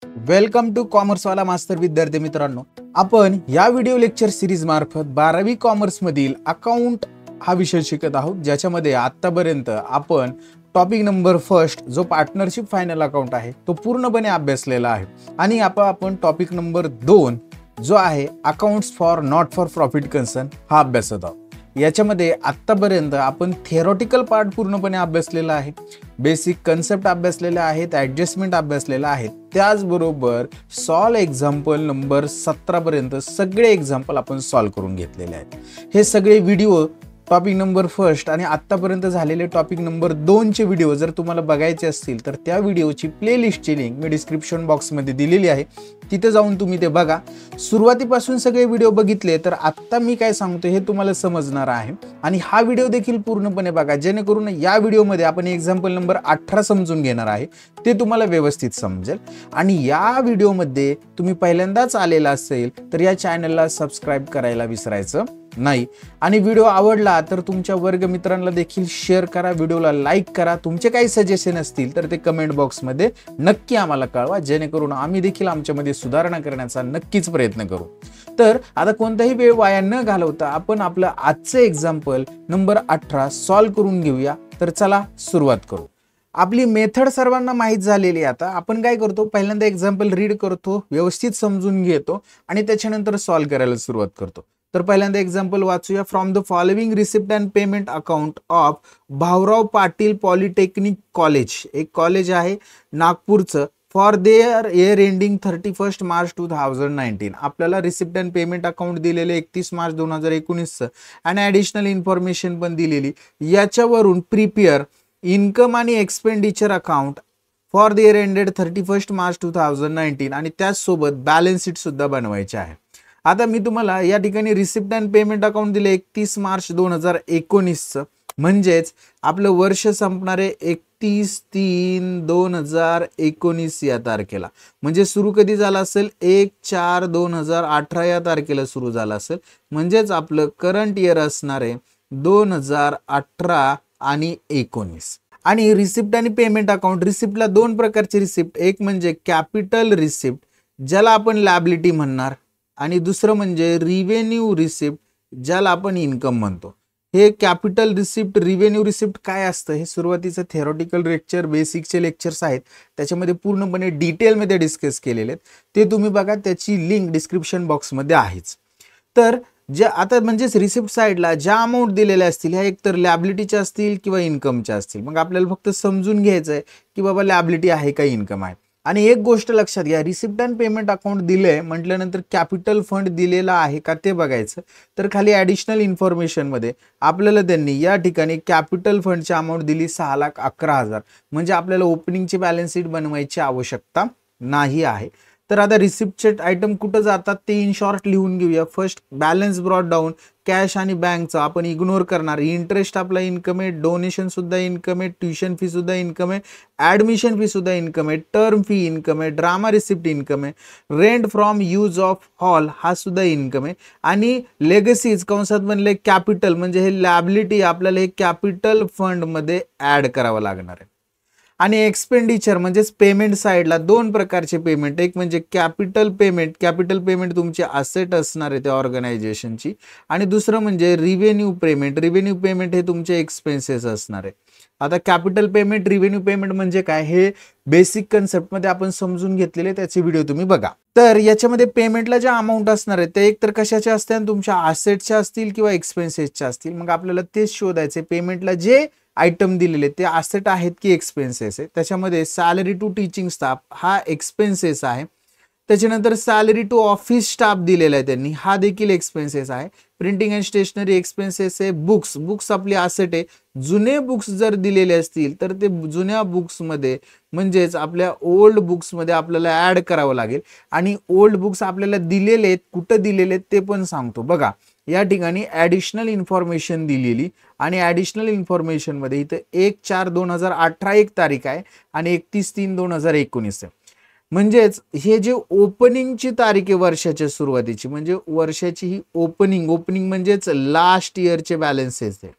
Welcome to कॉमर्सवाला master विद्यार्थी मित्रांनो, आपण या व्हिडिओ लेक्चर सिरीज मार्फत 12वी कॉमर्स मधील अकाउंट हा विषय शिकत आहोत, ज्याच्यामध्ये आतापर्यंत आपण टॉपिक नंबर फर्स्ट जो पार्टनरशिप फायनल अकाउंट आहे तो पूर्णपणे अभ्यासलेला आहे आणि आपण टॉपिक नंबर 2 जो आहे accounts for not for profit concern हा अभ्यासत आहोत। याच्यामध्ये आतापर्यंत आपण थिअरॉटिकल पार्ट पूर्णपणे अभ्यासलेला आहे, बेसिक कन्सेप्ट अभ्यासलेले आहेत, ॲडजस्टमेंट अभ्यासलेला आहे, त्याचबरोबर सॉल्व एक्झाम्पल नंबर 17 पर्यंत सगळे एक्झाम्पल आपण सॉल्व करून घेतलेले आहेत। हे सगळे व्हिडिओ टॉपिक नंबर फर्स्ट आणि आतापर्यंत झालेले टॉपिक नंबर 2 चे व्हिडिओ जर तुम्हाला बघायचे असतील तर त्या व्हिडिओची प्लेलिस्टची लिंक मी डिस्क्रिप्शन बॉक्समध्ये दिलेली आहे, तिथे जाऊन तुम्ही ते बघा। सुरुवातीपासून सगळे व्हिडिओ बघितले तर आता मी काय सांगतो हे तुम्हाला समजणार आहे आणि हा व्हिडिओ देखील पूर्णपणे बघा, जेणेकरून या व्हिडिओमध्ये आपण एक्झाम्पल नंबर 18 समजून घेणार आहे, ते तुम्हाला व्यवस्थित समजेल। आणि या व्हिडिओमध्ये तुम्ही पहिल्यांदाच आलेला असेल तर या चॅनलला सबस्क्राइब करायला विसरायचं नाही आणि व्हिडिओ आवडला तर तुमच्या वर्ग मित्रांना देखील शेअर करा, व्हिडिओला लाईक करा। तुमचे काही सजेशन असतील तर ते कमेंट बॉक्समध्ये नक्की आम्हाला कळवा, जेणेकरून आम्ही देखील आमच्यामध्ये सुधारणा करण्याचा नक्कीच प्रयत्न करू। तर आता कोणताही वेळ वाया न घालवता आपण आपलं आजचे एक्झाम्पल नंबर 18 सॉल्व करून घेऊया। तर चला सुरुवात करू। आपली मेथड सर्वांना माहीत झालेली आहे। आता आपण काय करतो, पहिल्यांदा एक्झाम्पल रीड करतो, व्यवस्थित समजून घेतो आणि त्याच्यानंतर सॉल्व करायला सुरुवात करतो। तर पहिल्यांदा एक्झाम्पल वाचूया। From the following receipt and payment account of Bhaurao Patil polytechnic college, एक कॉलेज आहे नागपूरचं, for their year ending 31 March 2019। आपल्याला रिसिप्ट अँड पेमेंट अकाउंट दिलेले 31 मार्च 2019 आणि ॲडिशनल इन्फॉर्मेशन पण दिलेली। याच्यावरून प्रिपेअर इन्कम आणि expenditure account for the year ended 31 March 2019 आणि त्याचसोबत बॅलन्स शीट सुद्धा बनवायचे आहे। आता मी तुम्हाला या ठिकाणी रिसिप्ट अँड पेमेंट अकाउंट दिले 31 मार्च 2019, म्हणजेच आपलं वर्ष संपणारे 31/3/2019 या तारखेला, म्हणजे सुरू कधी झाला असेल 1/4/2018 या तारखेला सुरू झाला असेल, म्हणजेच आपलं करंट इयर असणारे 2018 आणि 19। आणि रिसिप्ट आणि पेमेंट अकाउंट, रिसिप्टला 2 प्रकारचे रिसिप्ट, एक म्हणजे कॅपिटल रिसिप्ट ज्याला आपण लायबिलिटी म्हणणार आणि दुसरं म्हणजे रिव्हेन्यू रिसिप्ट ज्याला आपण इन्कम म्हणतो। हे कॅपिटल रिसिप्ट, रिव्हेन्यू रिसिप्ट काय असतं हे सुरुवातीचं थिअरॉटिकल लेक्चर, बेसिकचे लेक्चर्स आहेत, त्याच्यामध्ये पूर्णपणे डिटेलमध्ये डिस्कस केलेले आहेत, ते तुम्ही बघा, त्याची लिंक डिस्क्रिप्शन बॉक्समध्ये आहेच। तर ज्या आता म्हणजेच रिसिप्ट साईडला ज्या अमाऊंट दिलेल्या असतील ह्या एकतर लायबिलिटीच्या असतील किंवा इन्कमच्या असतील, मग आपल्याला फक्त समजून घ्यायचं आहे की बाबा लायबिलिटी आहे का इन्कम आहे। आणि एक गोष्ट लक्षात घ्या, रिसिप्ट अँड पेमेंट अकाउंट दिलंय म्हटल्यानंतर कॅपिटल फंड दिलेला आहे का ते बघायचं। तर खाली ॲडिशनल इन्फॉर्मेशन मध्ये आपल्याला त्यांनी या ठिकाणी कॅपिटल फंडची अमाऊंट दिली 6,11,000, म्हणजे आपल्याला ओपनिंगची बॅलन्स शीट बनवायची आवश्यकता नाही आहे। तर आता रिसिप्टचे आयटम कुठं जातात ते इन शॉर्ट लिहून घेऊया। First balance brought down, cash आणि बँकचा आपण इग्नोर करणार, इंटरेस्ट आपला इन्कम आहे, डोनेशन सुद्धा इन्कम आहे, ट्युशन फी सुद्धा इन्कम आहे, ॲडमिशन फी सुद्धा इन्कम आहे, टर्म फी इन्कम आहे, ड्रामा रिसिप्ट इन्कम आहे, rent from use of hall हा सुद्धा इन्कम आहे आणि लेगसीज कंसात बनले कॅपिटल, म्हणजे हे लायबिलिटी आपल्याला हे कॅपिटल फंड मध्ये ऍड करावं लागणार आहे। आणि एक्सपेंडिचर म्हणजेच पेमेंट साईडला 2 प्रकारचे पेमेंट, एक म्हणजे कॅपिटल पेमेंट, कॅपिटल पेमेंट तुमचे असेट असणार आहे त्या ऑर्गनायझेशनची, आणि दुसरं म्हणजे रिव्हेन्यू पेमेंट, रिव्हेन्यू पेमेंट हे तुमचे एक्सपेन्सेस असणार आहे। आता कॅपिटल पेमेंट, रिव्हेन्यू पेमेंट म्हणजे काय हे बेसिक कन्सेप्ट मध्ये आपण समजून घेतलेले, त्याचे व्हिडिओ तुम्ही बघा। तर याच्यामध्ये पेमेंटला ज्या अमाऊंट असणार आहे ते एकतर कशाच्या असतील, तुमच्या असेटच्या असतील किंवा एक्सपेन्सेसच्या असतील, मग आपल्याला तेच शोधायचे। पेमेंटला जे आयटम दिलेले ते असेट आहेत की एक्सपेन्सेस आहे, त्याच्यामध्ये सॅलरी टू टीचिंग स्टाफ हा एक्सपेन्सेस आहे, त्याच्यानंतर सॅलरी टू ऑफिस स्टाफ दिलेला आहे त्यांनी, हा देखील एक्सपेन्सेस आहे, प्रिंटिंग अँड स्टेशनरी एक्सपेन्सेस आहे, बुक्स आपली असेट आहे, जुने बुक्स जर दिलेले असतील तर ते जुन्या बुक्समध्ये म्हणजेच आपल्या ओल्ड बुक्समध्ये आपल्याला ॲड करावं लागेल आणि ओल्ड बुक्स आपल्याला दिलेले आहेत, कुठं दिलेले आहेत ते पण सांगतो बघा। या ठिकाणी ॲडिशनल इन्फॉर्मेशन दिलेली आणि ॲडिशनल इन्फॉर्मेशन मध्ये इथं 1/4/2018 एक तारीख आहे आणि 31/3/2019 आहे, म्हणजेच हे जे ओपनिंगची तारीख आहे वर्षाच्या सुरुवातीची, म्हणजे वर्षाची ही ओपनिंग म्हणजेच लास्ट इयरचे बॅलन्सेस आहे,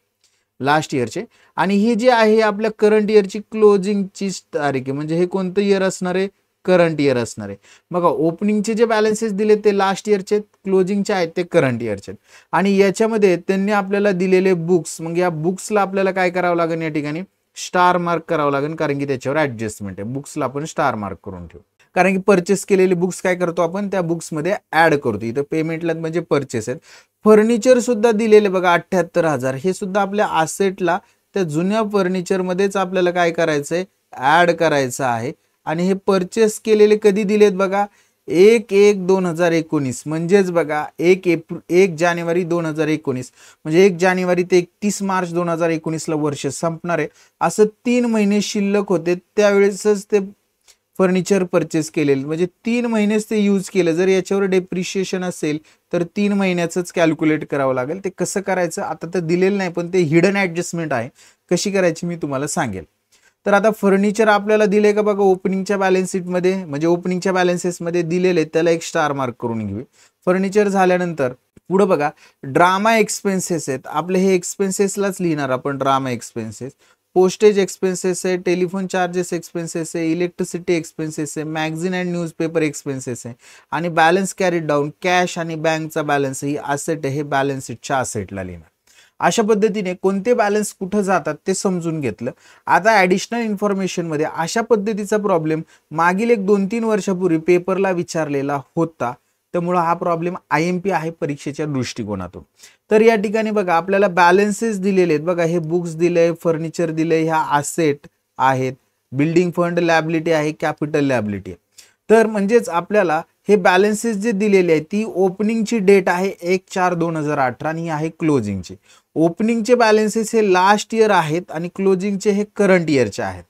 लास्ट इयरचे, आणि ही जी आहे आपल्या करंट इयरची क्लोजिंगची तारीख आहे, म्हणजे हे कोणतं इयर असणार आहे करंट इयर असणार आहे. बघा ओपनिंगचे जे बॅलन्सेस दिले ते लास्ट इयरचे, क्लोजिंगचे आहेत ते करंट इयरचे. आणि याच्यामध्ये त्यांनी आपल्याला दिलेले बुक्स, मग या बुक्सला आपल्याला काय करावं लागेल, या ठिकाणी स्टार मार्क करावं लागेल, कारण की त्याच्यावर ऍडजस्टमेंट आहे. बुक्सला आपण स्टार मार्क करून ठेवू, कारण की परचेस केलेले बुक्स काय करतो आपण त्या बुक्समध्ये ऍड करतो. इथं पेमेंटला म्हणजे परचेस आहेत. फर्निचर सुद्धा दिलेले बघा 78,000, हे सुद्धा आपल्या असेटला त्या जुन्या फर्निचरमध्येच आपल्याला काय करायचंय, ऍड करायचं आहे. आणि हे परचेस केलेले कधी दिलेत बघा, 1/1/2019, म्हणजेच बघा 1 जानेवारी 2019, म्हणजे 1 जानेवारी ते 31 मार्च 2019 ला वर्ष संपणार आहे. असं 3 महिने शिल्लक होते, त्यावेळेसच ते फर्निचर परचेस केलेलं, म्हणजे 3 महिनेच ते यूज केलं. जर याच्यावर डेप्रिशिएशन असेल तर 3 महिन्याचंच कॅल्क्युलेट करावं लागेल. ते कसं करायचं आता तर दिलेलं नाही, पण ते हिडन ऍडजस्टमेंट आहे, कशी करायची मी तुम्हाला सांगेल. तर आता फर्निचर आपल्याला दिले का बघा ओपनिंगच्या बॅलन्स शीटमध्ये, म्हणजे ओपनिंगच्या बॅलन्सेसमध्ये दिलेले, त्याला एक स्टार मार्क करून घेऊ. फर्निचर झाल्यानंतर पुढे बघा ड्रामा एक्सपेन्सेस आहेत आपले, हे एक्सपेन्सेसलाच लिहिणार आपण ड्रामा एक्सपेन्सेस. पोस्टेज एक्सपेन्सेस आहे, टेलिफोन चार्जेस एक्सपेन्सेस आहे, इलेक्ट्रिसिटी एक्सपेन्सेस आहे, मॅगझिन अँड न्यूजपेपर एक्सपेन्सेस आहे. आणि बॅलन्स कॅरीड डाऊन, कॅश आणि बँकचा बॅलन्स ही असेट आहे, हे बॅलन्स शीटच्या असेटला लिहिणार. अशा पद्धतीने कोणते बॅलन्स कुठं जातात ते समजून घेतलं. आता ॲडिशनल इन्फॉर्मेशनमध्ये अशा पद्धतीचा प्रॉब्लेम मागील 1-2-3 वर्षापूर्वी पेपरला विचारलेला होता, त्यामुळं हा प्रॉब्लेम IMP आहे परीक्षेच्या दृष्टिकोनातून. तर या ठिकाणी बघा आपल्याला बॅलन्सेस दिलेले आहेत बघा, हे बुक्स दिले, फर्निचर दिले, ह्या असेट आहेत, बिल्डिंग फंड लॅबिलिटी आहे, कॅपिटल लॅबिलिटी आहे. तर म्हणजेच आपल्याला हे बॅलन्सेस जे दिलेले आहेत ती ओपनिंगची डेट आहे 1/4/2018 आणि ही आहे क्लोजिंगची. ओपनिंगचे बॅलन्सेस हे लास्ट इयर आहेत आणि क्लोजिंगचे हे करंट इयरचे आहेत.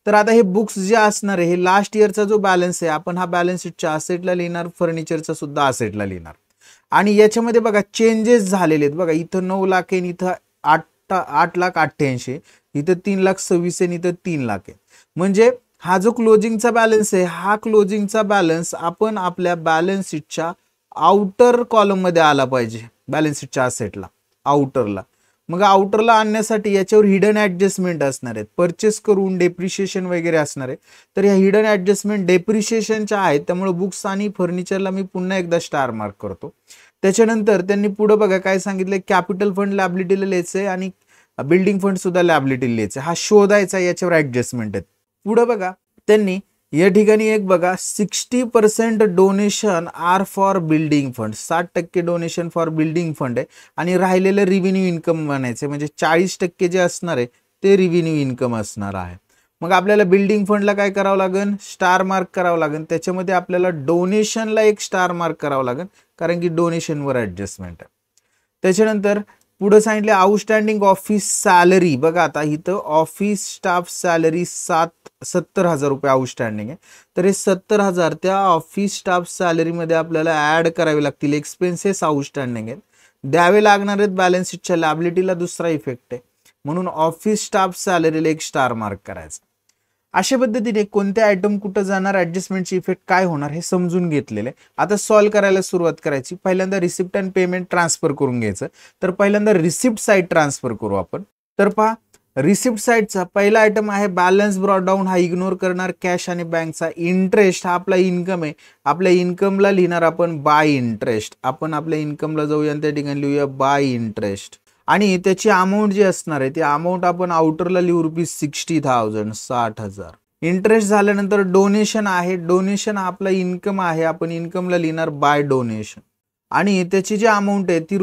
तर आता हे बुक्स जे असणार आहे हे लास्ट इयरचा जो बॅलन्स आहे आपण हा बॅलन्स शीटच्या असेटला लिहिणार, फर्निचरचा सुद्धा असेटला लिहिणार. आणि याच्यामध्ये बघा चेंजेस झालेले आहेत बघा, इथं 9 लाख आहे, इथं 8,88,000, इथं 3,26,000 आणि इथं 3 लाख आहे. म्हणजे हा जो क्लोजिंगचा बॅलन्स आहे हा क्लोजिंगचा बॅलन्स आपण आपल्या बॅलन्स शीटच्या आउटर कॉलम मध्ये आला पाहिजे, बॅलन्स शीटच्या असेटला आउटरला. मग आउटरला आणण्यासाठी याच्यावर हिडन ऍडजस्टमेंट असणार आहेत, परचेस करून डेप्रिशिएशन वगैरे असणार आहे. तर ह्या हिडन ऍडजस्टमेंट डेप्रिशिएशनच्या आहेत, त्यामुळे बुक्स आणि फर्निचरला मी पुन्हा एकदा स्टार मार्क करतो. त्याच्यानंतर त्यांनी पुढे बघा काय सांगितलं, कॅपिटल फंड लॅबिलिटीला लिहायचंय आणि बिल्डिंग फंड सुद्धा लॅबिलिटीला लिहायचं, हा शोधायचा, याच्यावर ऍडजस्टमेंट आहेत. पुढे बघा त्यांनी या ठिकाणी एक बघा 60% donation are for building fund, 60% donation for building fund आहे आणि राहिलेलं रिव्हेन्यू इन्कम बनायचं, म्हणजे 40% जे असणार आहे ते रिव्हेन्यू इन्कम असणार आहे. मग आपल्याला बिल्डिंग फंडला काय करावं लागेल, स्टार मार्क करावं लागेल. त्याच्यामध्ये आपल्याला डोनेशनला एक स्टार मार्क करावं लागेल, कारण की डोनेशनवर ऍडजस्टमेंट आहे. त्याच्यानंतर पुढे सांगितले आउटस्टँडिंग ऑफिस सॅलरी, बघा आता इथं ऑफिस स्टाफ सॅलरी 70,000 रुपये आउटस्टँडिंग आहे. तर हे 70,000 त्या ऑफिस स्टाफ सॅलरीमध्ये आपल्याला ऍड करावे लागतील, एक्सपेन्सेस आउटस्टँडिंग आहेत, द्यावे लागणार आहेत बॅलन्स शीटच्या लॅबिलिटीला, दुसरा इफेक्ट आहे, म्हणून ऑफिस स्टाफ सॅलरीला एक स्टार मार्क करायचा. अशा पद्धतीने कोणत्या आयटम कुठं जाणार, ऍडजस्टमेंटची इफेक्ट काय होणार हे समजून घेतलेले. आता सॉल्व्ह करायला सुरुवात करायची. पहिल्यांदा रिसिप्ट अँड पेमेंट ट्रान्सफर करून घ्यायचं. तर पहिल्यांदा रिसिप्ट साईड ट्रान्सफर करू आपण. तर पहा रिसिप्ट साईडचा पहिला आयटम आहे बॅलन्स ब्रॉट डाऊन, हा इग्नोर करणार. कॅश आणि बँकचा इंटरेस्ट हा आपला इन्कम आहे, आपल्या इन्कमला लिहिणार आपण बाय इंटरेस्ट. आपण आपल्या इन्कमला जाऊया त्या ठिकाणी लिहूया बाय इंटरेस्ट. आणि त्याची अमाऊंट जी असणार आहे ती अमाऊंट आपण आउटरला लिहू ₹60,000, 60,000. इंटरेस्ट झाल्यानंतर डोनेशन आहे, डोनेशन आपला इन्कम आहे, आपण इन्कमला लिहिणार बाय डोनेशन. आणि त्याची जी अमाऊंट आहे ती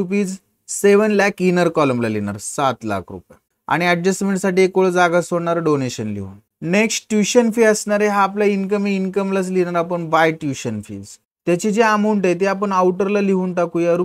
₹7 लाख इनर कॉलमला लिहिणार, 7 लाख रुपये. आणि ऍडजस्टमेंटसाठी एक वेळ जागा सोडणार डोनेशन लिहून. नेक्स्ट ट्युशन फी असणार आहे, हा आपला इन्कम आहे, इन्कमलाच लिहिणार आपण बाय ट्युशन फीज. त्याची जी अमाऊंट आहे ती आपण आउटरला लिहून टाकूया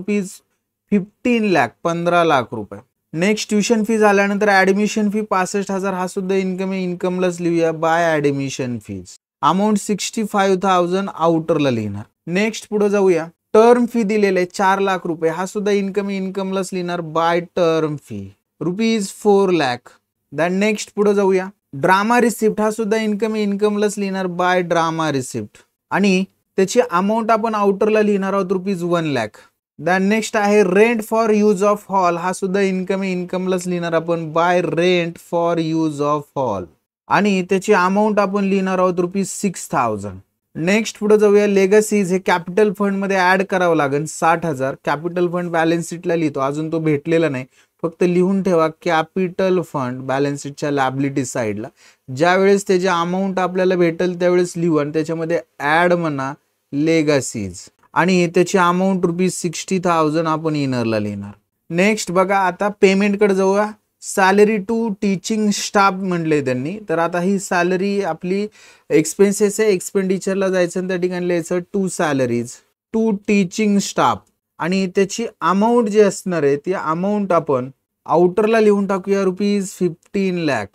₹15 लाख, 15 लाख रुपये. नेक्स्ट ट्युशन फी झाल्यानंतर ऍडमिशन फी 65,000, हा सुद्धा इन्कम आहे, इन्कमलाच लिहूया बाय ऍडमिशन फीज. अमाऊंट 65,000 आउटरला लिहिणार. नेक्स्ट पुढे जाऊया, टर्म फी दिलेले आहे 4 लाख रुपये, हा सुद्धा इन्कम आहे, इन्कमलाच लिहिणार by term fee ₹4 lakh. Than next पुढे जाऊया, ड्रामा रिसिप्ट, हा सुद्धा इन्कम आहे, इन्कमलाच लिहिणार बाय ड्रामा रिसिप्ट. आणि त्याची अमाऊंट आपण आउटरला लिहिणार आहोत ₹1 लाख. दॅन नेक्स्ट आहे rent for use of hall, हा सुद्धा इन्कम आहे, इन्कमलाच लिहिणार आपण bye rent for use of hall. आणि त्याची अमाऊंट आपण लिहिणार आहोत ₹6,000. नेक्स्ट पुढे जाऊया, लेगसीज हे कॅपिटल फंड मध्ये ऍड करावं लागेल 60,000. कॅपिटल फंड बॅलन्स शीटला लिहितो, अजून तो भेटलेला नाही, फक्त लिहून ठेवा कॅपिटल फंड बॅलन्स शीटच्या लॅबिलिटी साईडला. ज्या वेळेस त्याची अमाऊंट आपल्याला भेटेल त्यावेळेस लिहू आणि त्याच्यामध्ये ऍड म्हणा लेगसीज आणि त्याची अमाऊंट ₹60,000 आपण इनरला लिहिणार. नेक्स्ट बघा, आता पेमेंटकडे जाऊया. सॅलरी टू टीचिंग स्टाफ म्हटले त्यांनी, तर आता ही सॅलरी आपली एक्सपेन्सेस आहे, एक्सपेंडिचरला जायचं आणि त्या ठिकाणी लिहायचं to salaries to teaching staff आणि त्याची अमाऊंट जी असणार आहे ती अमाऊंट आपण आउटरला लिहून टाकूया ₹15 lakh.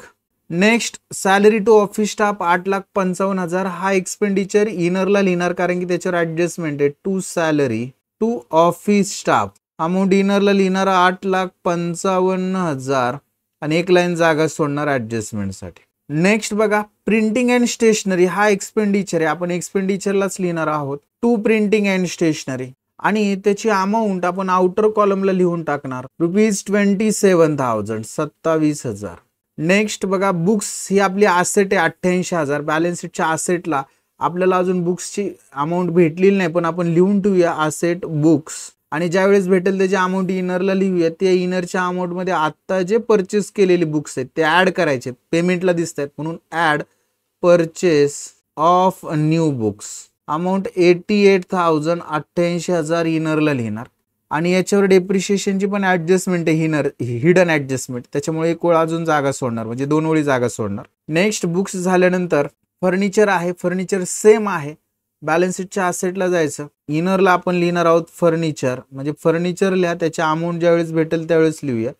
Next salary to office staff 8,55,000 हा एक्सपेंडिचर इनरला लिहिणार कारण की त्याच्यावर ऍडजस्टमेंट आहे. To salary to office staff amount इनरला लिहिणार 8,55,000 आणि एक लाईन जागा सोडणार ऍडजस्टमेंटसाठी. नेक्स्ट बघा, प्रिंटिंग अँड स्टेशनरी हा एक्सपेंडिचर आहे, आपण एक्सपेंडिचरलाच लिहिणार आहोत. टू प्रिंटिंग अँड स्टेशनरी आणि त्याची अमाऊंट आपण आउटर कॉलमला लिहून टाकणार ₹27,000 27,000. नेक्स्ट बघा, बुक्स ही आपली असेट आहे 88,000. बॅलन्स शीटच्या असेटला आपल्याला अजून बुक्सची अमाऊंट भेटलेली नाही, पण आपण लिहून ठेवूया असेट बुक्स आणि ज्या वेळेस भेटेल त्याची अमाऊंट इनरला लिहूया. त्या इनरच्या अमाऊंट मध्ये आता जे परचेस केलेले बुक्स आहेत ते ऍड करायचे, पेमेंटला दिसत आहेत म्हणून add purchase of new books amount 88,000 88,000 इनरला लिहिणार आणि याच्यावर डेप्रिशिएशनची पण ऍडजस्टमेंट आहे, हिडन ऍडजस्टमेंट, त्याच्यामुळे एक ओळ अजून जागा सोडणार म्हणजे 2 ओळी जागा सोडणार. नेक्स्ट बुक्स झाल्यानंतर फर्निचर आहे, फर्निचर सेम आहे, बॅलन्स शीटच्या असेटला जायचं, इनरला आपण लिहिणार आहोत फर्निचर म्हणजे फर्निचर लिहा, त्याच्या अमाऊंट ज्यावेळेस भेटेल त्यावेळेस लिहूया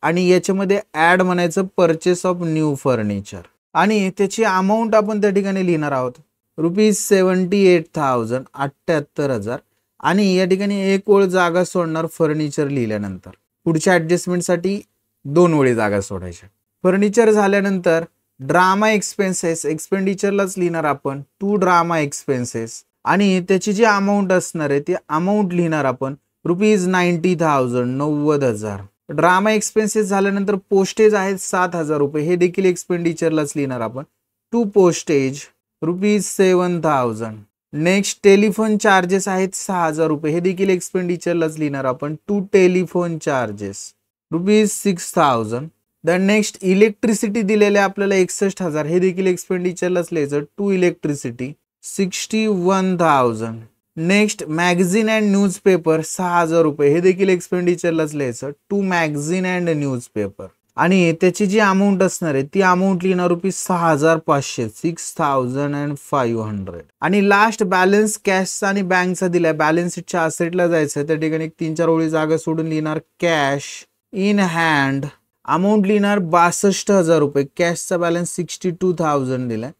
आणि याच्यामध्ये ऍड म्हणायचं परचेस ऑफ न्यू फर्निचर आणि त्याची अमाऊंट आपण त्या ठिकाणी लिहिणार आहोत ₹78,000 78,000 आणि या ठिकाणी एक ओळ जागा सोडणार फर्निचर लिहिल्यानंतर. पुढच्या ऍडजस्टमेंटसाठी 2 ओळी जागा सोडायच्या. फर्निचर झाल्यानंतर ड्रामा एक्सपेन्सेस एक्सपेंडिचरलाच लिहिणार आपण टू ड्रामा एक्सपेन्सेस आणि त्याची जी अमाऊंट असणार आहे ती अमाऊंट लिहिणार आपण ₹90,000 90,000. ड्रामा एक्सपेन्सेस झाल्यानंतर पोस्टेज आहेत ₹7,000, हे देखील एक्सपेंडिचरलाच लिहिणार आपण to postage ₹7,000. Next telephone charges आहेत ₹6,000, हे देखील एक्सपेंडिचरलाच लिहिणार आपण to telephone charges ₹6,000. The next electricity दिलेले आपल्याला 61,000, हे देखील एक्सपेंडिचरलाच लिहायचं to electricity 61,000. Next magazine and newspaper ₹6,000, हे देखील एक्सपेंडिचरलाच लिहायचं टू मॅगझिन अँड न्यूजपेपर आणि त्याची जी अमाऊंट असणार आहे ती अमाऊंट लिहिणार ₹6,500 6,500. आणि लास्ट बॅलन्स कॅशचा आणि बँकचा दिलाय, बॅलन्स शीटच्या असेटला जायचं, त्या ठिकाणी 3-4 ओळी जागा सोडून लिहिणार कॅश इन हँड अमाऊंट लिहिणार ₹62,000, कॅशचा बॅलन्स 62,000 दिलाय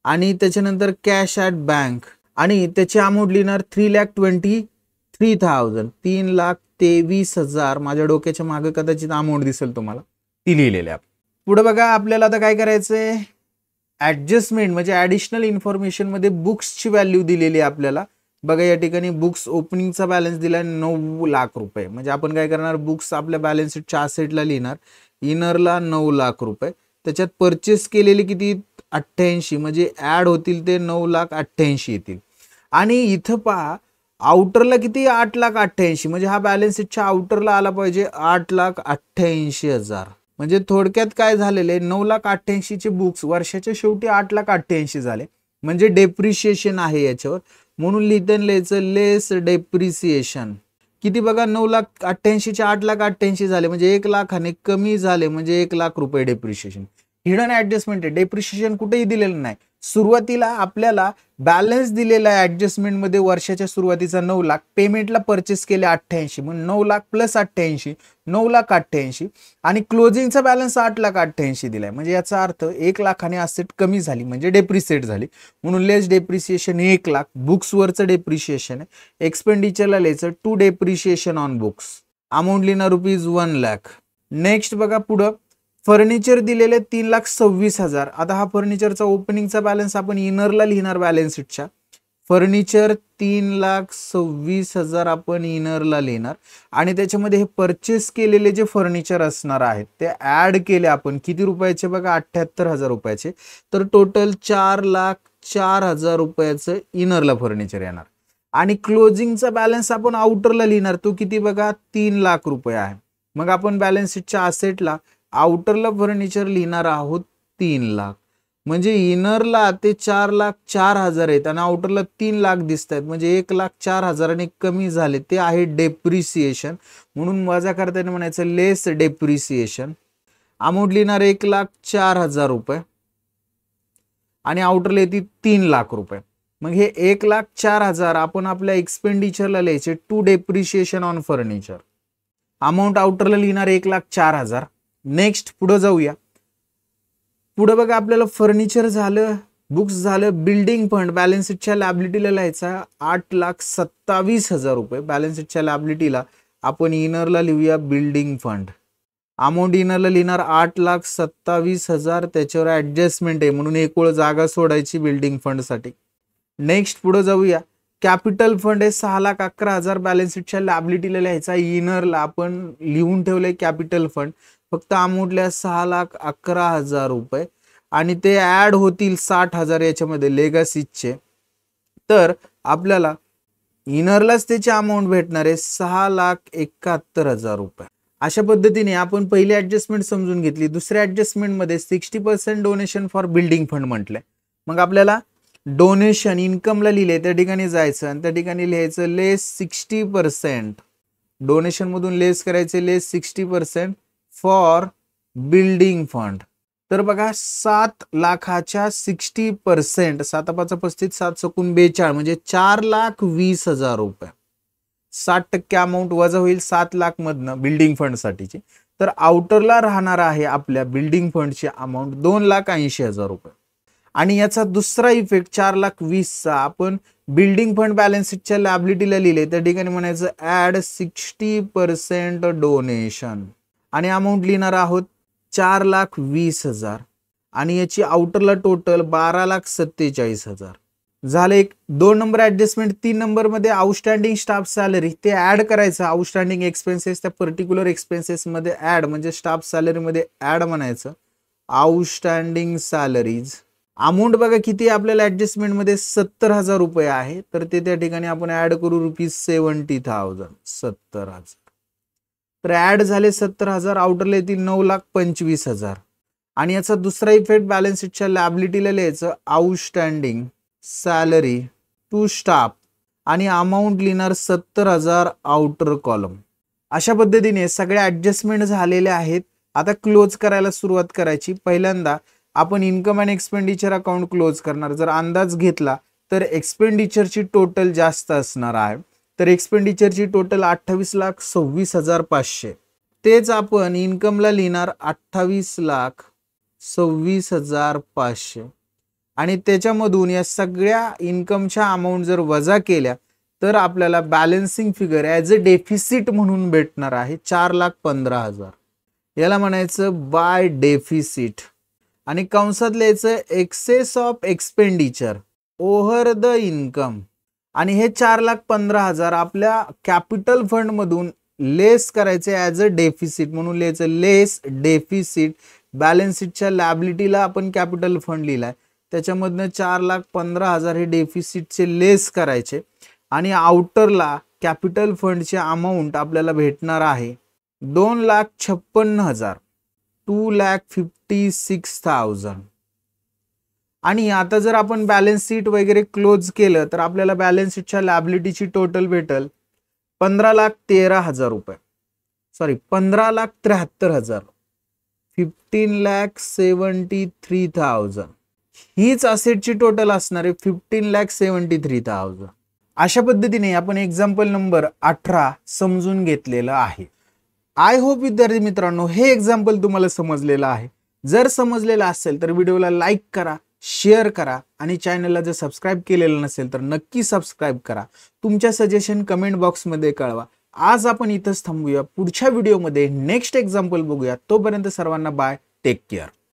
आणि त्याच्यानंतर कॅश ॲट बँक आणि त्याची अमाऊंट लिहिणार 3,23,000 3,23,000. माझ्या डोक्याच्या मागे कदाचित अमाऊंट दिसेल तुम्हाला, ती लिहिलेली आहे. पुढे बघा, आपल्याला आता काय करायचंय, ऍडजस्टमेंट म्हणजे ऍडिशनल इन्फॉर्मेशन मध्ये बुक्सची व्हॅल्यू दिलेली आहे आपल्याला. बघा या ठिकाणी बुक्स ओपनिंगचा बॅलन्स दिलाय ₹9 लाख, म्हणजे आपण काय करणार, बुक्स आपल्या बॅलन्स शीटच्या असेटला लिहिणार, इनरला ₹9 लाख, त्याच्यात परचेस केलेली किती 88, म्हणजे ऍड होतील ते 9,88,000 येतील आणि इथं पहा आउटरला किती 8,88,000, म्हणजे हा बॅलन्स शीटच्या आउटरला आला पाहिजे 8,88,000. म्हणजे थोडक्यात काय झालेले 9,88,000 चे बुक्स वर्षाच्या शेवटी 8,88,000 झाले, म्हणजे डेप्रिशिएशन आहे याच्यावर, म्हणून लिहायचं लेस डेप्रिसिएशन. किती बघा 9,88,000 चे 8,88,000 झाले, म्हणजे 1 लाखाने कमी झाले, म्हणजे ₹1,00,000 डेप्रिशिएशन. हिडन ऍडजस्टमेंट आहे, डेप्रिशिएशन कुठेही दिलेलं नाही. सुरुवातीला आपल्याला बॅलन्स दिलेला आहे ऍडजस्टमेंट मध्ये वर्षाच्या सुरुवातीचा 9 लाख, पेमेंटला परचेस केले 88, म्हणून 9 लाख प्लस 88 9,88,000 आणि क्लोजिंगचा बॅलन्स 8,88,000 दिलाय, म्हणजे याचा अर्थ 1 लाखाने असेट कमी झाली म्हणजे डेप्रिसिएट झाली, म्हणून लेस डेप्रिसिएशन 1 लाख. बुक्सवरचं डेप्रिसिएशन आहे, एक्सपेंडिचरला लिहायचं to depreciation on books amount लिहिणार ₹1 लाख. नेक्स्ट बघा पुढं फर्निचर दिलेले 3,26,000. आता हा फर्निचरचा ओपनिंगचा बॅलन्स आपण इनरला लिहिणार बॅलन्स शीटच्या फर्निचर 3,26,000 आपण इनरला लिहिणार आणि त्याच्यामध्ये हे परचेस केलेले जे फर्निचर असणार आहेत ते ऍड केले आपण किती रुपयाचे बघा 78,000 रुपयाचे, तर टोटल 4,04,000 रुपयाचं इनरला फर्निचर येणार आणि क्लोजिंगचा बॅलन्स आपण आउटरला लिहिणार तो किती बघा 3,00,000 रुपये आहे. मग आपण बॅलन्स शीटच्या असेटला आउटरला फर्निचर लिहिणार आहोत 3,00,000 म्हणजे इनरला ते 4,04,000 आहेत आणि आउटरला 3,00,000 दिसत आहेत म्हणजे 1,04,000 कमी झाले ते आहे डेप्रिसिएशन. म्हणून वजा करताना म्हणायचं लेस डेप्रिसिएशन. अमाऊंट लिहिणार 1,04,000 रुपये आणि आउटरला येते 3,00,000 रुपये. मग हे 1,04,000 आपण आपल्या एक्सपेंडिचरला लिहायचे to depreciation on furniture. Amount आउटरला लिहिणार 1,04,000. नेक्स्ट पुढे जाऊया. पुढे बघा आपल्याला फर्निचर झालं, बुक्स झालं, बिल्डिंग फंड बॅलन्स शीटच्या लायबिलिटीला लिहायचा 8,27,000 रुपये. बॅलन्स शीटच्या लायबिलिटीला आपण इनरला लिहूया बिल्डिंग फंड. अमाऊंट इनरला लिहिणार 8,27,000. त्याच्यावर ऍडजस्टमेंट आहे म्हणून एक ओळ जागा सोडायची बिल्डिंग फंड साठी. नेक्स्ट पुढे जाऊया. कॅपिटल फंड आहे 6,11,000. बॅलन्स शीटच्या लायबिलिटीला लिहायचा. इनरला आपण लिहून ठेवलंय कॅपिटल फंड, फक्त अमाऊंट लिहा 6,11,000 रुपये आणि ते ऍड होतील 60,000 याच्यामध्ये लेगासीचे. तर आपल्याला इनरलाच त्याची अमाऊंट भेटणार आहे 6,71,000 रुपये. अशा पद्धतीने आपण पहिली ऍडजस्टमेंट समजून घेतली. दुसऱ्या ऍडजस्टमेंट मध्ये 60% डोनेशन फॉर बिल्डिंग फंड म्हटलंय. मग आपल्याला डोनेशन इन्कमला लिहिले त्या ठिकाणी जायचं आणि त्या ठिकाणी लिहायचं लेस 60%. डोनेशन मधून लेस करायचे लेस 60% फॉर बिल्डिंग फंड. तर बघा 7,00,000च्या 60%, 7,5,35, 7,42 म्हणजे 4,20,000 रुपये. 60% अमाऊंट वजा होईल 7,00,000 मधनं बिल्डिंग फंड साठीची. तर आउटरला राहणार आहे आपल्या बिल्डिंग फंडची अमाऊंट 2,80,000 रुपये. आणि याचा दुसरा इफेक्ट 4,20,000 आपण बिल्डिंग फंड बॅलन्स शीटच्या लायबिलिटीला लिहिले त्या ठिकाणी म्हणायचं ऍड 60% डोनेशन आणि अमाऊंट लिहिणार आहोत 4,20,000 आणि याची आउटरला टोटल 12,47,000 झाले. एक 2 नंबर ऍडजस्टमेंट. 3 नंबर मध्ये आउटस्टँडिंग स्टाफ सॅलरी ते ऍड करायचं. आउटस्टँडिंग एक्सपेन्सेस त्या पर्टिक्युलर एक्सपेन्सेस मध्ये ऍड म्हणजे स्टाफ सॅलरी मध्ये ऍड म्हणायचं आउटस्टँडिंग सॅलरीज. अमाऊंट बघा किती आपल्याला ऍडजस्टमेंट मध्ये 70,000 रुपये आहे तर ते त्या ठिकाणी आपण ऍड करू ₹70,000. 70,000 तर ऍड झाले 70,000. आउटरला येतील 9,25,000 आणि याचा दुसरा इफेक्ट बॅलन्स शीटच्या लायबिलिटीला लिहायचं आउटस्टँडिंग सॅलरी टू स्टाफ आणि अमाऊंट लिहिणार 70,000 आउटर कॉलम. अशा पद्धतीने सगळ्या ऍडजस्टमेंट झालेल्या आहेत. आता क्लोज करायला सुरुवात करायची. पहिल्यांदा आपण income and expenditure account close करणार. जर अंदाज घेतला तर एक्सपेंडिचरची टोटल जास्त असणार आहे. तर एक्सपेंडिचरची टोटल 28,26,500. तेच आपण इन्कमला लिहिणार 28,26,500 आणि त्याच्यामधून या सगळ्या इन्कमच्या अमाऊंट जर वजा केल्या तर आपल्याला balancing figure as a deficit म्हणून भेटणार आहे 4,15,000. याला म्हणायचं बाय डेफिसिट आणि कंसात लिहायचं excess of expenditure over the income आणि हे 4,15,000 आपल्या कॅपिटल फंड मधून लेस करायचे ॲज अ डेफिसिट म्हणून लिहायचं लेस डेफिसिट. बॅलन्स शीटच्या लायबिलिटीला आपण कॅपिटल फंड लिहिलाय त्याच्यामधनं 4,15,000 हे डेफिसिटचे लेस करायचे आणि आउटरला कॅपिटल फंडचे अमाऊंट आपल्याला भेटणार आहे 2,56,000 2,56,000. आणि आता जर आपण बॅलन्स शीट वगैरे क्लोज केलं तर आपल्याला बॅलन्स शीटच्या लायबिलिटीची टोटल भेटल 15,13,000 रुपये. सॉरी 15,73,000 15,73,000 हीच असेटची टोटल असणार आहे 15,73,000. अशा पद्धतीने आपण एक्झाम्पल नंबर 18 समजून घेतलेलं आहे. आय होप विद्यार्थी मित्रांनो हे एक्झाम्पल तुम्हाला समजलेलं आहे. जर समजलेलं असेल तर व्हिडिओला लाईक करा, शेअर करा आणि चॅनलला जर सबस्क्राईब केलेलं नसेल तर नक्की सबस्क्राईब करा. तुमच्या सजेशन कमेंट बॉक्समध्ये कळवा. आज आपण इथंच थांबूया. पुढच्या व्हिडिओमध्ये नेक्स्ट एक्झाम्पल बघूया. तोपर्यंत सर्वांना बाय, टेक केअर.